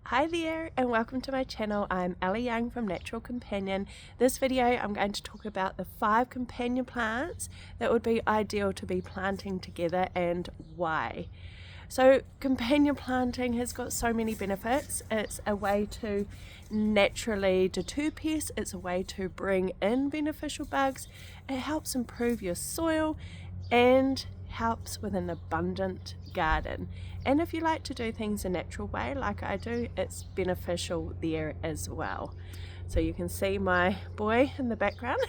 Hi there and welcome to my channel. I'm Aley from Natural Companion. This video I'm going to talk about the 5 companion plants that would be ideal to be planting together and why. So companion planting has got so many benefits. It's a way to naturally deter pests, it's a way to bring in beneficial bugs, it helps improve your soil and helps with an abundant garden. And if you like to do things a natural way like I do, it's beneficial there as well. So you can see my boy in the background.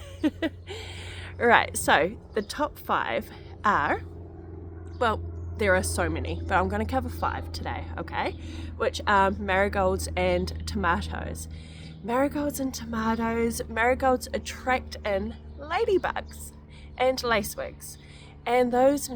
Right, so the top 5 are, well, there are so many, but I'm going to cover 5 today, okay? Which are marigolds and tomatoes. Marigolds and tomatoes. Marigolds attract in ladybugs and lacewings. And those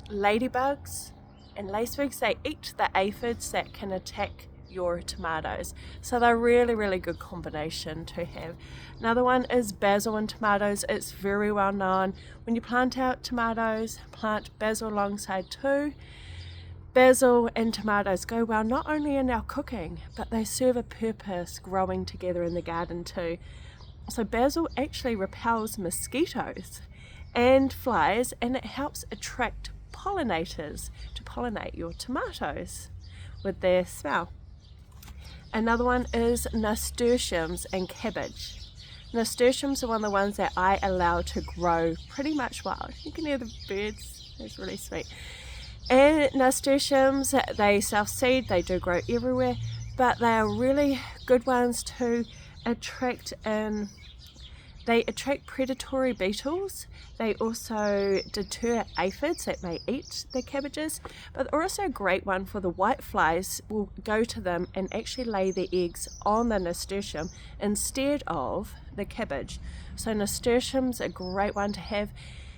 ladybugs and lacewings, they eat the aphids that can attack your tomatoes. So they're really good combination to have. Another one is basil and tomatoes. It's very well known. When you plant out tomatoes, plant basil alongside too. Basil and tomatoes go well not only in our cooking, but they serve a purpose growing together in the garden too. So basil actually repels mosquitoes and flies, and it helps attract pollinators to pollinate your tomatoes with their smell. Another one is nasturtiums and cabbage. Nasturtiums are one of the ones that I allow to grow pretty much wild. You can hear the birds, it's really sweet. And nasturtiums, they self-seed, they do grow everywhere, but they are really good ones to attract in. They attract predatory beetles. They also deter aphids that may eat the cabbages, but they're also a great one for the whiteflies will go to them and actually lay their eggs on the nasturtium instead of the cabbage. So nasturtium's a great one to have.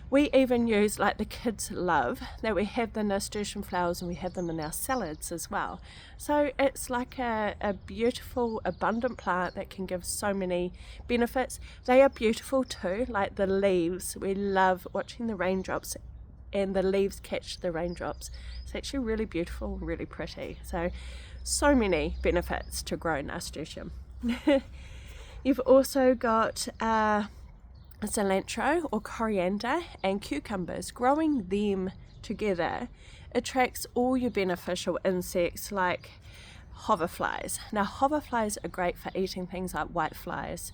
We even use, like the kids love, that we have the nasturtium flowers and we have them in our salads as well. So it's like a beautiful, abundant plant that can give so many benefits. They are beautiful too, like the leaves. We love watching the raindrops and the leaves catch the raindrops. It's actually really beautiful, really pretty. So many benefits to grow nasturtium. You've also got cilantro or coriander and cucumbers. Growing them together attracts all your beneficial insects like hoverflies. Now hoverflies are great for eating things like whiteflies.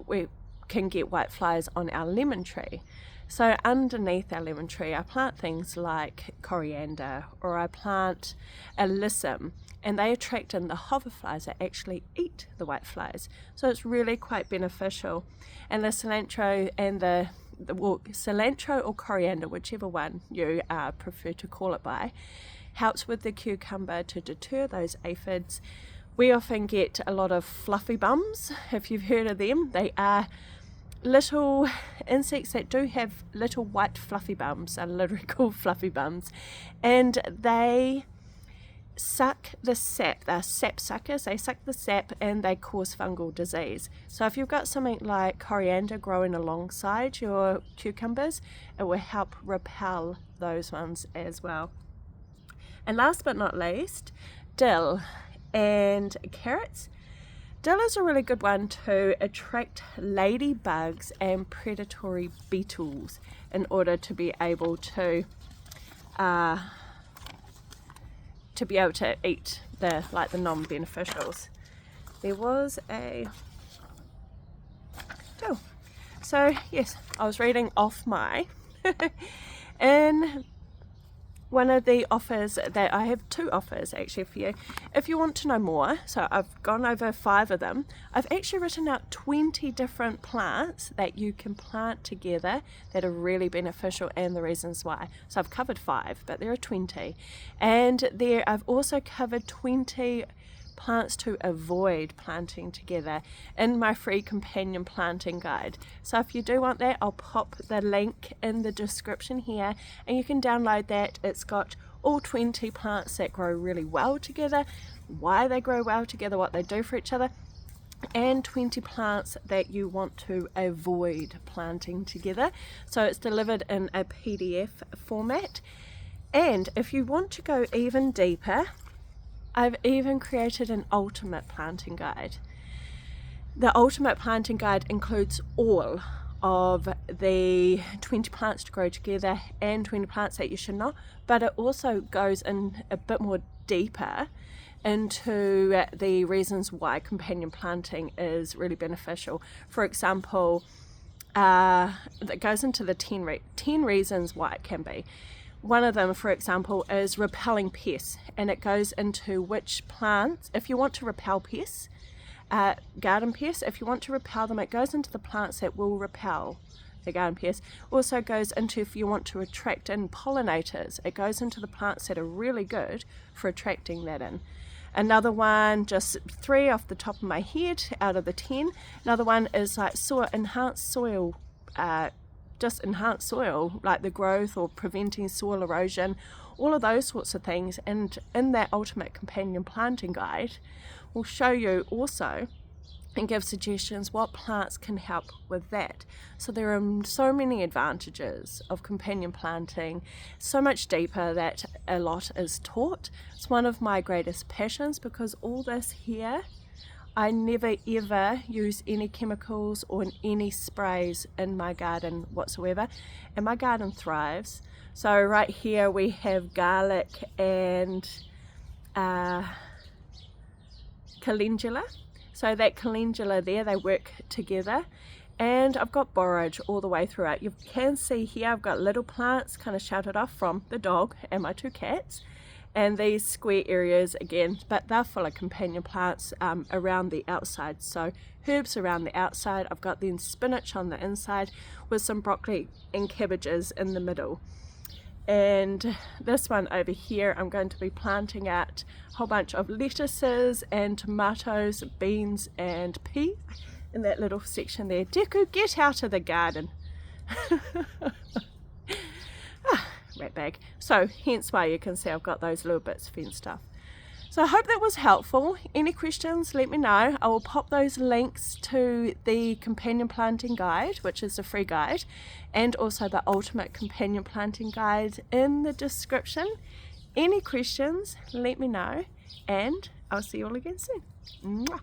We can get whiteflies on our lemon tree. So underneath our lemon tree I plant things like coriander or I plant alyssum, and they attract in the hoverflies that actually eat the whiteflies. So it's really quite beneficial. And the cilantro and cilantro or coriander, whichever one you prefer to call it by, helps with the cucumber to deter those aphids. We often get a lot of fluffy bums, if you've heard of them. They are little insects that do have little white fluffy bums, are literally called fluffy bums, and they suck the sap. They're sap suckers. They suck the sap and they cause fungal disease. So if you've got something like coriander growing alongside your cucumbers, it will help repel those ones as well. And last but not least, dill and carrots. Dill is a really good one to attract ladybugs and predatory beetles in order to be able to eat the non-beneficials. There was a dill. So yes, I was reading off my in one of the offers that I have 2 offers actually for you. If you want to know more, so I've gone over 5 of them. I've actually written out 20 different plants that you can plant together that are really beneficial and the reasons why. So I've covered 5, but there are 20. And there I've also covered 20 plants to avoid planting together in my free companion planting guide. So if you do want that, I'll pop the link in the description here and you can download that. It's got all 20 plants that grow really well together, why they grow well together, what they do for each other, and 20 plants that you want to avoid planting together. So it's delivered in a PDF format. And if you want to go even deeper, I've even created an ultimate planting guide. The ultimate planting guide includes all of the 20 plants to grow together and 20 plants that you should not, but it also goes in a bit more deeper into the reasons why companion planting is really beneficial. For example, that goes into the 10 reasons why it can be. One of them, for example, is repelling pests, and it goes into which plants, if you want to repel pests, garden pests, if you want to repel them, it goes into the plants that will repel the garden pests. Also goes into if you want to attract in pollinators, it goes into the plants that are really good for attracting that in. Another one, just 3 off the top of my head out of the 10. Another one is like enhanced soil, just enhanced soil, like the growth or preventing soil erosion, all of those sorts of things. And in that ultimate companion planting guide, we'll show you also and give suggestions what plants can help with that. So there are so many advantages of companion planting, so much deeper that a lot is taught. It's one of my greatest passions because all this here, I never ever use any chemicals or any sprays in my garden whatsoever, and my garden thrives. So right here we have garlic and calendula. So that calendula there, they work together, and I've got borage all the way throughout. You can see here I've got little plants kind of sheltered off from the dog and my 2 cats, and these square areas again, but they're full of companion plants around the outside. So herbs around the outside, I've got then spinach on the inside with some broccoli and cabbages in the middle. And this one over here, I'm going to be planting out a whole bunch of lettuces and tomatoes, beans and peas in that little section there. Deku, get out of the garden. Rat bag. So hence why you can see I've got those little bits fenced off. So I hope that was helpful. Any questions, let me know. I will pop those links to the companion planting guide, which is a free guide, and also the ultimate companion planting guide in the description. Any questions, let me know, and I'll see you all again soon. Mwah.